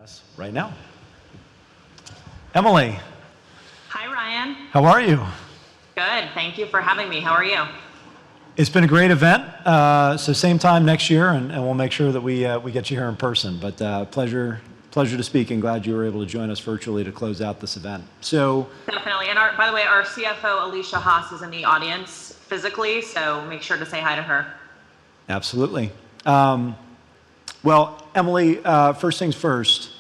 Us right now. Emily, Hi, Ryan. how are you? Good. Thank you for having me. How are you? It's been a great event. So same time next year, and we'll make sure that we get you here in person. But pleasure to speak, and glad you were able to join us virtually to close out this event. So Definitely. And by the way, our CFO, Alicia Haas, is in the audience physically, so make sure to say hi to her. absolutely. Well, Emily, first things first.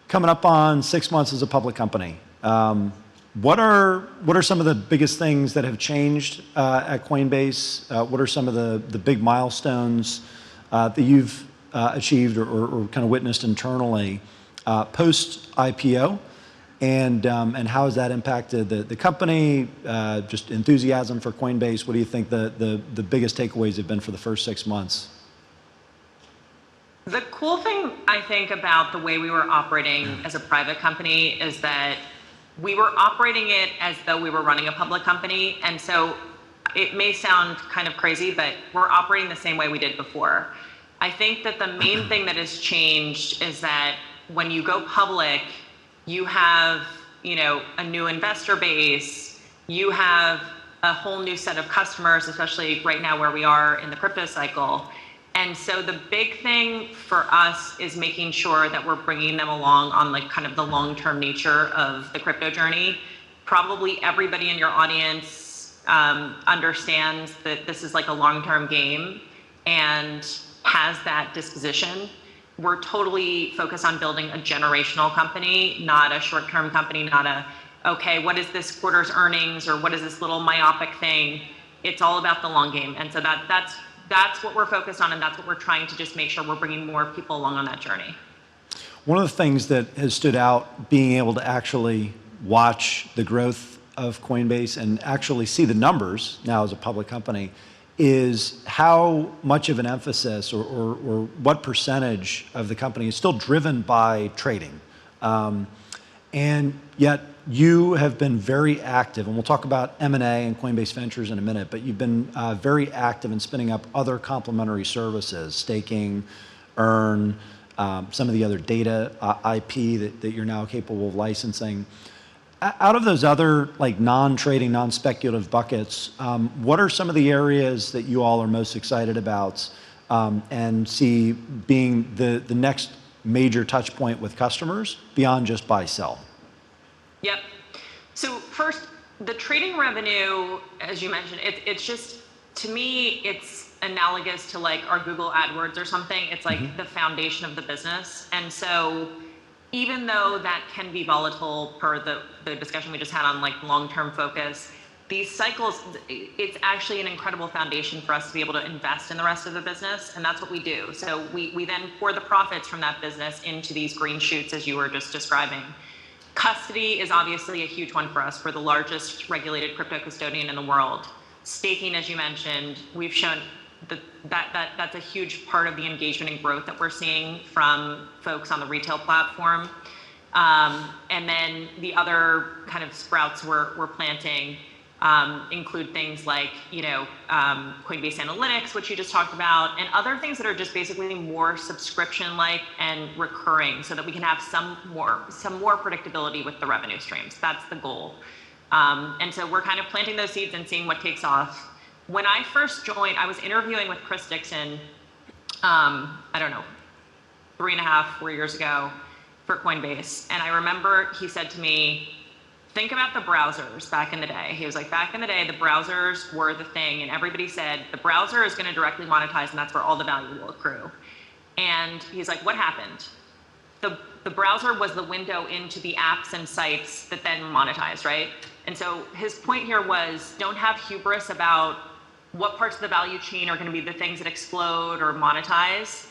Coming up on 6 months as a public company. What are some of the biggest things that have changed at Coinbase? What are some of the big milestones that you've achieved or kind of witnessed internally post IPO? And how has that impacted the company? Just enthusiasm for Coinbase. What do you think the biggest takeaways have been for the first 6 months? The cool thing, I think, about the way we were operating as a private company is that we were operating it as though we were running a public company. And so it may sound kind of crazy, but we're operating the same way we did before. I think that the main thing that has changed is that when you go public, you have, a new investor base, you have a whole new set of customers, especially right now where we are in the crypto cycle. And so the big thing for us is making sure that we're bringing them along on kind of the long-term nature of the crypto journey. Probably everybody in your audience understands that this is like a long-term game and has that disposition. We're totally focused on building a generational company, not a short-term company, not okay, what is this quarter's earnings or what is this little myopic thing? It's all about the long game. And so that's what we're focused on, and that's what we're trying to just make sure we're bringing more people along on that journey. One of the things that has stood out, being able to actually watch the growth of Coinbase and actually see the numbers now as a public company, is how much of an emphasis or what percentage of the company is still driven by trading. And yet you have been very active, and we'll talk about M&A and Coinbase Ventures in a minute, but you've been very active in spinning up other complementary services, staking, earn, some of the other data IP that you're now capable of licensing. Out of those other non-trading, non-speculative buckets, what are some of the areas that you all are most excited about and see being the next major touch point with customers beyond just buy sell? Yep. So first, the trading revenue, as you mentioned, it's just, to me, it's analogous to our Google AdWords or something. It's like the foundation of the business. And so even though that can be volatile per the discussion we just had on long-term focus, these cycles, it's actually an incredible foundation for us to be able to invest in the rest of the business, and that's what we do. So we then pour the profits from that business into these green shoots, as you were just describing. Custody is obviously a huge one for us. We're the largest regulated crypto custodian in the world. Staking, as you mentioned, we've shown that's a huge part of the engagement and growth that we're seeing from folks on the retail platform. And then the other kind of sprouts we're planting include things like, Coinbase Analytics, which you just talked about, and other things that are just basically more subscription-like and recurring, so that we can have some more predictability with the revenue streams. That's the goal. And so we're kind of planting those seeds and seeing what takes off. When I first joined, I was interviewing with Chris Dixon, 3.5, 4 years ago for Coinbase. And I remember he said to me, think about the browsers back in the day. He was like, back in the day, the browsers were the thing, and everybody said the browser is going to directly monetize, and that's where all the value will accrue. And he's like, what happened? The browser was the window into the apps and sites that then monetized, right? And so his point here was, don't have hubris about what parts of the value chain are going to be the things that explode or monetize.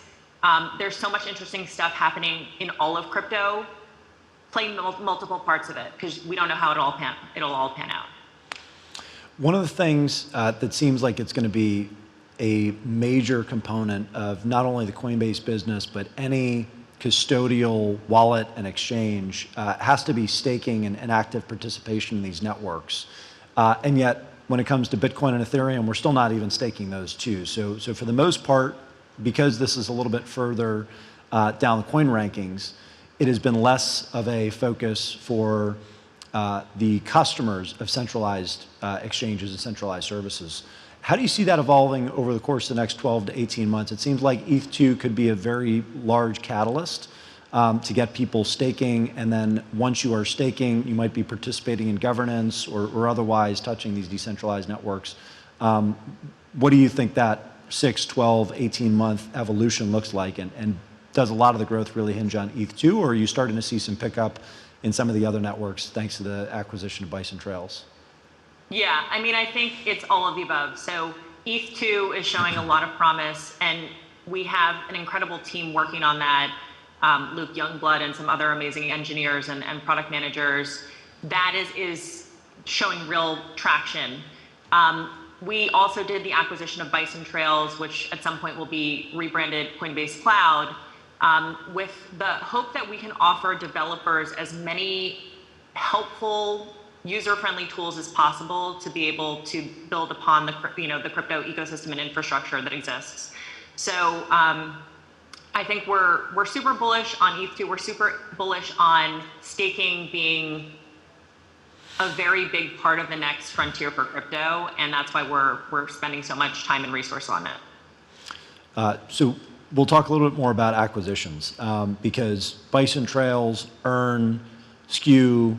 There's so much interesting stuff happening in all of crypto. Play multiple parts of it, because we don't know how it'll all pan out. One of the things that seems like it's going to be a major component of not only the Coinbase business, but any custodial wallet and exchange has to be staking and active participation in these networks. And yet, when it comes to Bitcoin and Ethereum, we're still not even staking those two. So for the most part, because this is a little bit further down the coin rankings, it has been less of a focus for the customers of centralized exchanges and centralized services. How do you see that evolving over the course of the next 12 to 18 months? It seems like ETH2 could be a very large catalyst to get people staking, and then once you are staking, you might be participating in governance or otherwise touching these decentralized networks. What do you think that 6, 12, 18-month evolution looks like, and does a lot of the growth really hinge on ETH2, or are you starting to see some pickup in some of the other networks thanks to the acquisition of Bison Trails? Yeah, I mean, I think it's all of the above. So ETH2 is showing a lot of promise, and we have an incredible team working on that. Luke Youngblood and some other amazing engineers and product managers. That is showing real traction. We also did the acquisition of Bison Trails, which at some point will be rebranded Coinbase Cloud, with the hope that we can offer developers as many helpful, user-friendly tools as possible to be able to build upon the crypto ecosystem and infrastructure that exists. So I think we're super bullish on ETH2. We're super bullish on staking being a very big part of the next frontier for crypto, and that's why we're spending so much time and resource on it. So we'll talk a little bit more about acquisitions, because Bison Trails, Earn, Skew,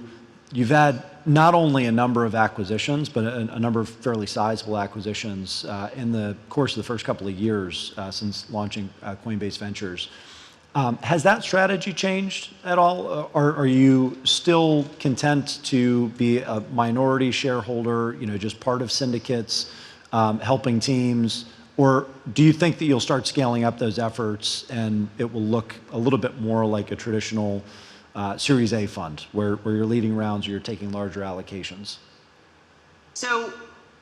you've had not only a number of acquisitions, but a number of fairly sizable acquisitions in the course of the first couple of years since launching Coinbase Ventures. Has that strategy changed at all? Or are you still content to be a minority shareholder, just part of syndicates, helping teams? Or do you think that you'll start scaling up those efforts and it will look a little bit more like a traditional Series A fund, where you're leading rounds or you're taking larger allocations? So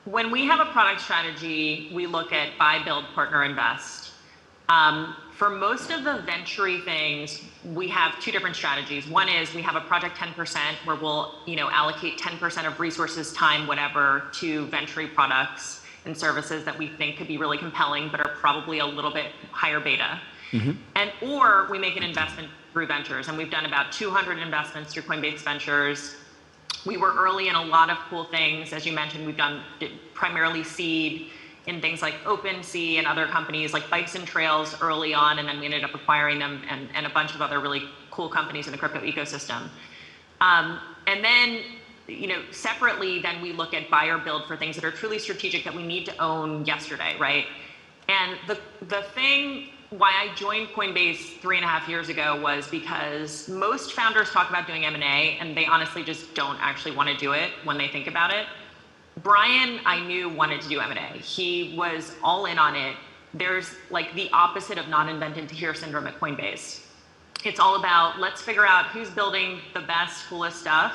when we have a product strategy, we look at buy, build, partner, invest. For most of the venture-y things, we have two different strategies. One is we have a project 10% where we'll allocate 10% of resources, time, whatever, to venture-y products and services that we think could be really compelling, but are probably a little bit higher beta. Mm-hmm. Or we make an investment through ventures, and we've done about 200 investments through Coinbase Ventures. We were early in a lot of cool things. As you mentioned, we've done primarily seed in things like OpenSea and other companies like Bison Trails early on, and then we ended up acquiring them and a bunch of other really cool companies in the crypto ecosystem. And then, separately, then we look at buy or build for things that are truly strategic that we need to own yesterday, right? And the thing why I joined Coinbase 3.5 years ago was because most founders talk about doing M&A, and they honestly just don't actually want to do it when they think about it. Brian, I knew, wanted to do M&A. He was all in on it. There's like the opposite of not invented here syndrome at Coinbase. It's all about, let's figure out who's building the best, coolest stuff,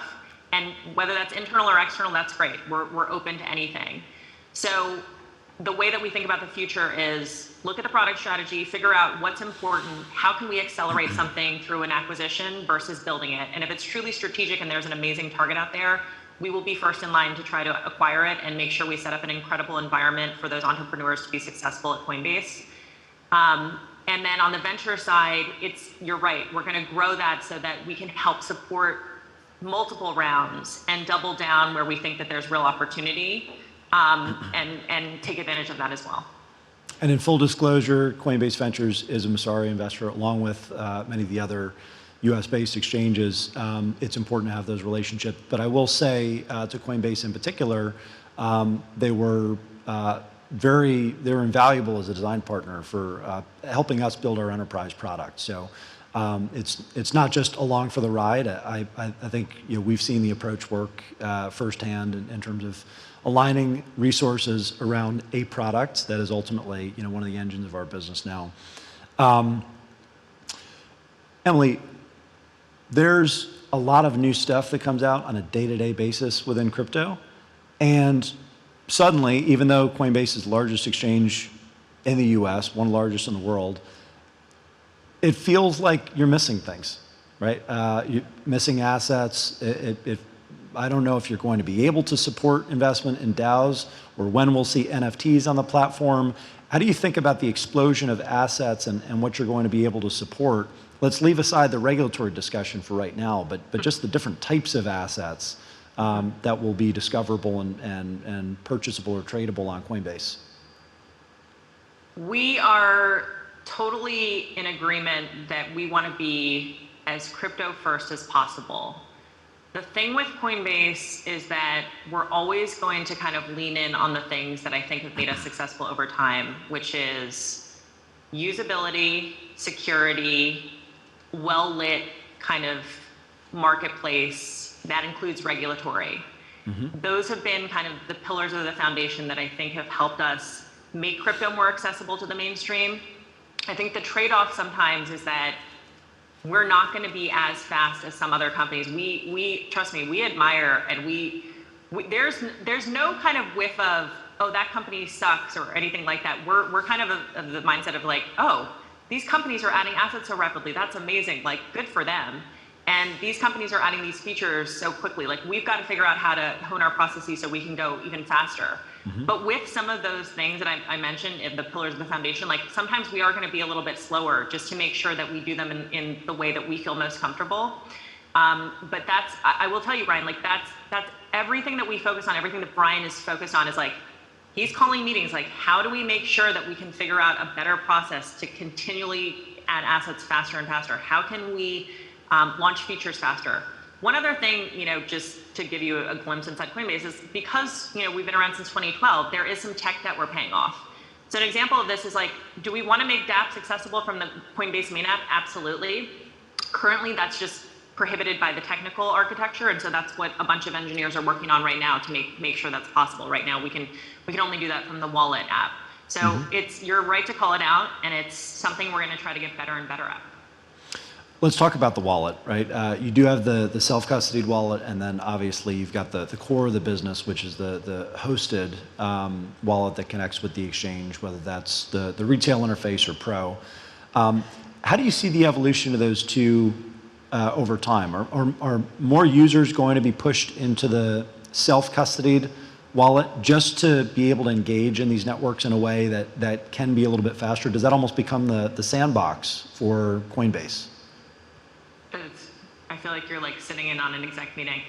and whether that's internal or external, that's great. We're open to anything. So the way that we think about the future is look at the product strategy, figure out what's important, how can we accelerate something through an acquisition versus building it. And if it's truly strategic and there's an amazing target out there, we will be first in line to try to acquire it and make sure we set up an incredible environment for those entrepreneurs to be successful at Coinbase. And then on the venture side, you're right, we're going to grow that so that we can help support multiple rounds and double down where we think that there's real opportunity. And take advantage of that as well. And in full disclosure, Coinbase Ventures is a Messari investor, along with many of the other US-based exchanges. It's important to have those relationships. But I will say to Coinbase in particular, they were invaluable as a design partner for helping us build our enterprise product. So it's not just along for the ride. I think we've seen the approach work firsthand in terms of aligning resources around a product that is ultimately one of the engines of our business now. Emilie, there's a lot of new stuff that comes out on a day-to-day basis within crypto, and suddenly, even though Coinbase is the largest exchange in the US, one of the largest in the world, it feels like you're missing things, right? You're missing assets. I don't know if you're going to be able to support investment in DAOs or when we'll see NFTs on the platform. How do you think about the explosion of assets and what you're going to be able to support? Let's leave aside the regulatory discussion for right now, but just the different types of assets that will be discoverable and purchasable or tradable on Coinbase. We are totally in agreement that we want to be as crypto first as possible. The thing with Coinbase is that we're always going to kind of lean in on the things that I think have made us successful over time, which is usability, security, well-lit kind of marketplace. That includes regulatory. Those have been kind of the pillars of the foundation that I think have helped us make crypto more accessible to the mainstream. I think the trade-off sometimes is that we're not going to be as fast as some other companies. We trust me, we admire, and there's no kind of whiff of, oh, that company sucks or anything like that. We're kind of the mindset of like, oh, these companies are adding assets so rapidly. That's amazing. Like, good for them. And these companies are adding these features so quickly. Like, we've got to figure out how to hone our processes so we can go even faster. But with some of those things that I mentioned, in the pillars of the foundation, like sometimes we are going to be a little bit slower just to make sure that we do them in the way that we feel most comfortable. But I will tell you, Brian, like that's everything that we focus on, everything that Brian is focused on is like, he's calling meetings like, how do we make sure that we can figure out a better process to continually add assets faster and faster? How can we launch features faster? One other thing, just to give you a glimpse inside Coinbase is because, we've been around since 2012, there is some tech that we're paying off. So an example of this is like, do we want to make dApps accessible from the Coinbase main app? Absolutely. Currently, that's just prohibited by the technical architecture, and so that's what a bunch of engineers are working on right now to make sure that's possible. Right now, we can only do that from the wallet app. So you're right to call it out, and it's something we're going to try to get better and better at. Let's talk about the wallet, right? You do have the self-custodied wallet, and then obviously you've got the core of the business, which is the hosted wallet that connects with the exchange, whether that's the retail interface or pro. How do you see the evolution of those two over time? Are more users going to be pushed into the self-custodied wallet just to be able to engage in these networks in a way that can be a little bit faster? Does that almost become the sandbox for Coinbase? I feel like you're like sitting in on an exec meeting.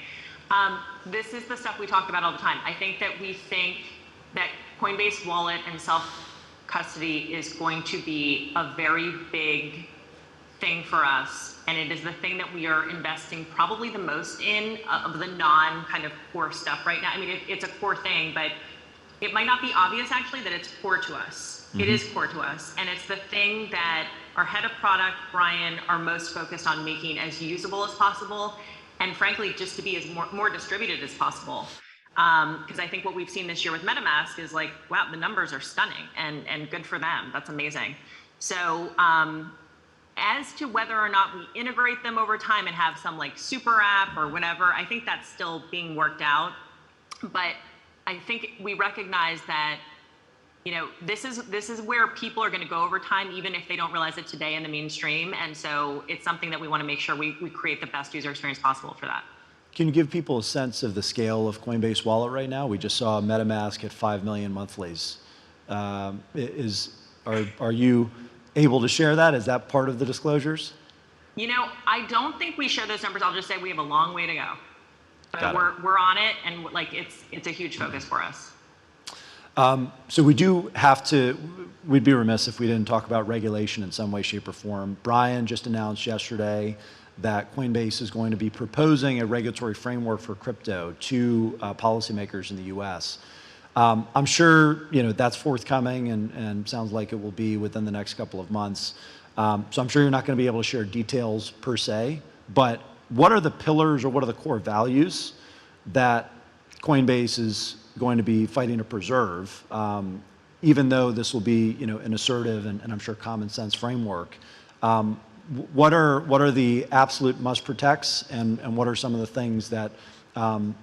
This is the stuff we talk about all the time. I think that we think that Coinbase Wallet and self-custody is going to be a very big thing for us. And it is the thing that we are investing probably the most in of the non-kind of core stuff right now. I mean, it's a core thing, but it might not be obvious actually that it's core to us. It is core to us. And it's the thing that our head of product, Brian, are most focused on making as usable as possible. And frankly, just to be as more distributed as possible. Because I think what we've seen this year with MetaMask is like, wow, the numbers are stunning and good for them. That's amazing. So as to whether or not we integrate them over time and have some like super app or whatever, I think that's still being worked out. But I think we recognize that this is where people are going to go over time, even if they don't realize it today in the mainstream. And so it's something that we want to make sure we create the best user experience possible for that. Can you give people a sense of the scale of Coinbase Wallet right now? We just saw MetaMask at 5 million monthlies. Are you able to share that? Is that part of the disclosures? I don't think we share those numbers. I'll just say we have a long way to go. But we're on it, and like it's a huge focus for us. So we'd be remiss if we didn't talk about regulation in some way, shape, or form. Brian just announced yesterday that Coinbase is going to be proposing a regulatory framework for crypto to policymakers in the US. I'm sure that's forthcoming and sounds like it will be within the next couple of months. So I'm sure you're not going to be able to share details per se, but what are the pillars or what are the core values that Coinbase is going to be fighting to preserve, even though this will be an assertive and I'm sure common sense framework? What are the absolute must protects and what are some of the things that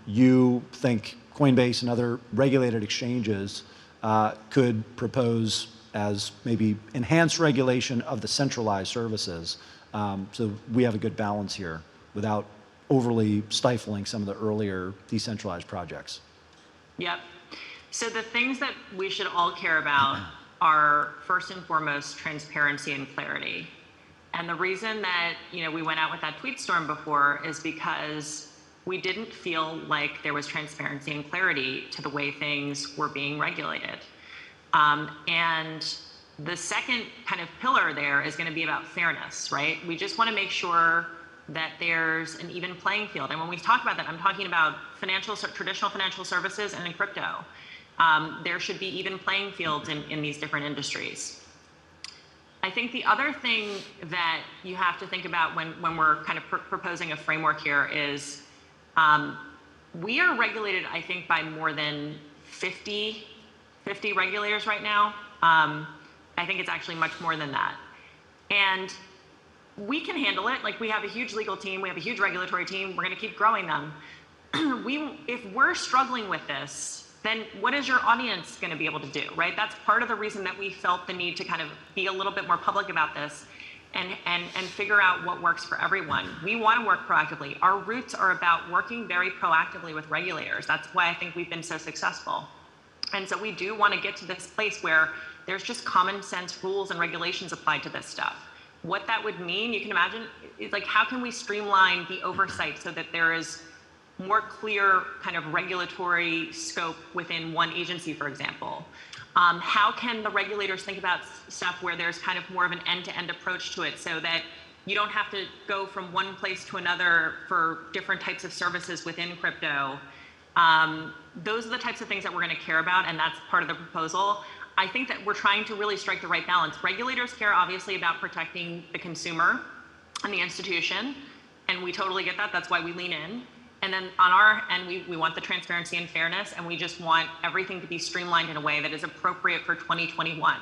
you think Coinbase and other regulated exchanges could propose as maybe enhanced regulation of the centralized services, so we have a good balance here without overly stifling some of the earlier decentralized projects? Yep. So the things that we should all care about are first and foremost transparency and clarity. And the reason that we went out with that tweet storm before is because we didn't feel like there was transparency and clarity to the way things were being regulated. And the second kind of pillar there is going to be about fairness, right? We just want to make sure that there's an even playing field. And when we talk about that, I'm talking about traditional financial services and in crypto. There should be even playing fields in these different industries. I think the other thing that you have to think about when we're kind of proposing a framework here is we are regulated, I think, by more than 50 regulators right now. I think it's actually much more than that. And we can handle it. Like, we have a huge legal team, we have a huge regulatory team, we're going to keep growing them. If we're struggling with this, then what is your audience going to be able to do, right? That's part of the reason that we felt the need to kind of be a little bit more public about this and figure out what works for everyone. We want to work proactively. Our roots are about working very proactively with regulators. That's why I think we've been so successful. And so we do want to get to this place where there's just common sense rules and regulations applied to this stuff. What that would mean, you can imagine, is like, how can we streamline the oversight so that there is more clear kind of regulatory scope within one agency, for example? How can the regulators think about stuff where there's kind of more of an end-to-end approach to it so that you don't have to go from one place to another for different types of services within crypto? Those are the types of things that we're going to care about, and that's part of the proposal. I think that we're trying to really strike the right balance. Regulators care, obviously, about protecting the consumer and the institution, and we totally get that. That's why we lean in. And then on our end, we want the transparency and fairness, and we just want everything to be streamlined in a way that is appropriate for 2021.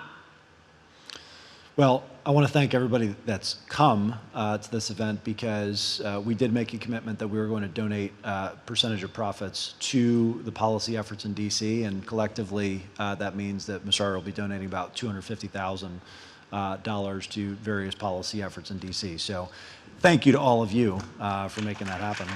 Well, I want to thank everybody that's come to this event, because we did make a commitment that we were going to donate a percentage of profits to the policy efforts in DC, and collectively that means that Messari will be donating about $250,000 to various policy efforts in DC. So thank you to all of you for making that happen.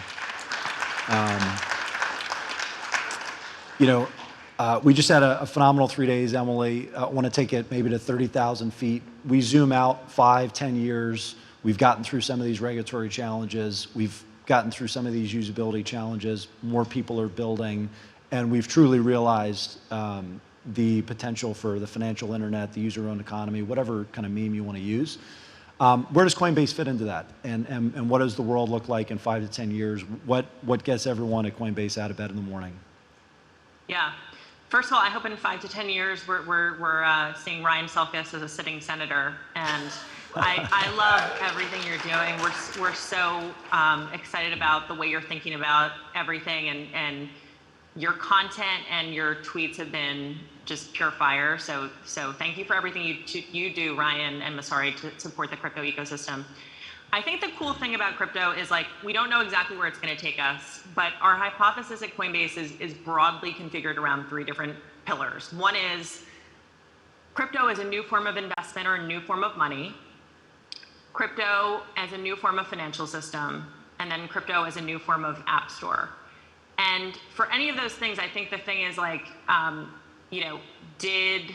We just had a phenomenal 3 days, Emily. I want to take it maybe to 30,000 feet. We zoom out 5-10 years. We've gotten through some of these regulatory challenges. We've gotten through some of these usability challenges. More people are building, and we've truly realized the potential for the financial internet, the user-owned economy, whatever kind of meme you want to use. Where does Coinbase fit into that? And what does the world look like in 5 to 10 years? What gets everyone at Coinbase out of bed in the morning? Yeah. First of all, I hope in 5 to 10 years we're seeing Ryan Selkis as a sitting senator, and I love everything you're doing. We're so excited about the way you're thinking about everything, and your content and your tweets have been just pure fire. So thank you for everything you do, Ryan and Messari, to support the crypto ecosystem. I think the cool thing about crypto is, like, we don't know exactly where it's going to take us, but our hypothesis at Coinbase is broadly configured around 3 different pillars. One is crypto as a new form of investment or a new form of money, crypto as a new form of financial system, and then crypto as a new form of app store. And for any of those things, I think the thing is, like, did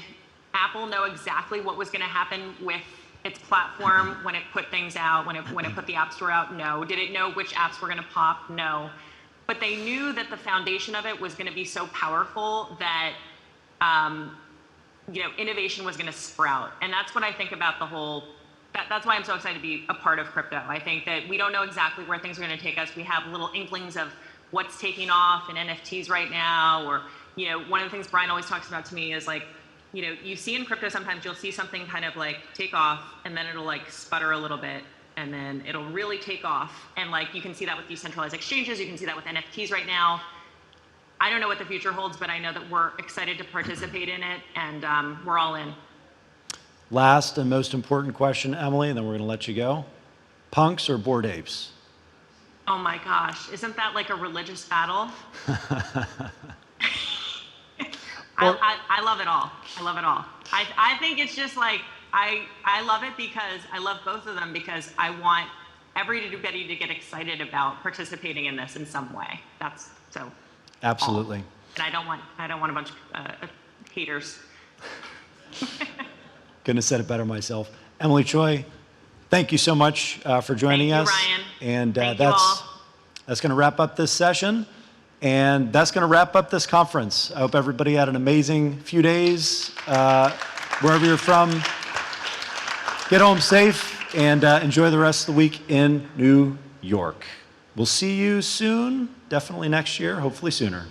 Apple know exactly what was going to happen with its platform when it put things out, when it put the App Store out? No. Did it know which apps were going to pop? No. But they knew that the foundation of it was going to be so powerful that innovation was going to sprout. And that's what I think about the whole. That's why I'm so excited to be a part of crypto. I think that we don't know exactly where things are going to take us. We have little inklings of what's taking off in NFTs right now, or one of the things Brian always talks about to me is, like, you see in crypto sometimes you'll see something kind of like take off, and then it'll like sputter a little bit, and then it'll really take off. And like, you can see that with decentralized exchanges, you can see that with NFTs right now. I don't know what the future holds, but I know that we're excited to participate in it, and we're all in. Last and most important question, Emily, and then we're going to let you go. Punks or Bored Apes? Oh my gosh, isn't that like a religious battle? I love it all. I love it all. I think it's just like, I love it because I love both of them, because I want everybody to get excited about participating in this in some way. That's so. Absolutely. And I don't want a bunch of haters. Couldn't have said it better myself. Emilie Choi, thank you so much for joining us. Thank you, Ryan. And Thank you all. that's going to wrap up this session. And that's going to wrap up this conference. I hope everybody had an amazing few days, wherever you're from. Get home safe and enjoy the rest of the week in New York. We'll see you soon, definitely next year, hopefully sooner.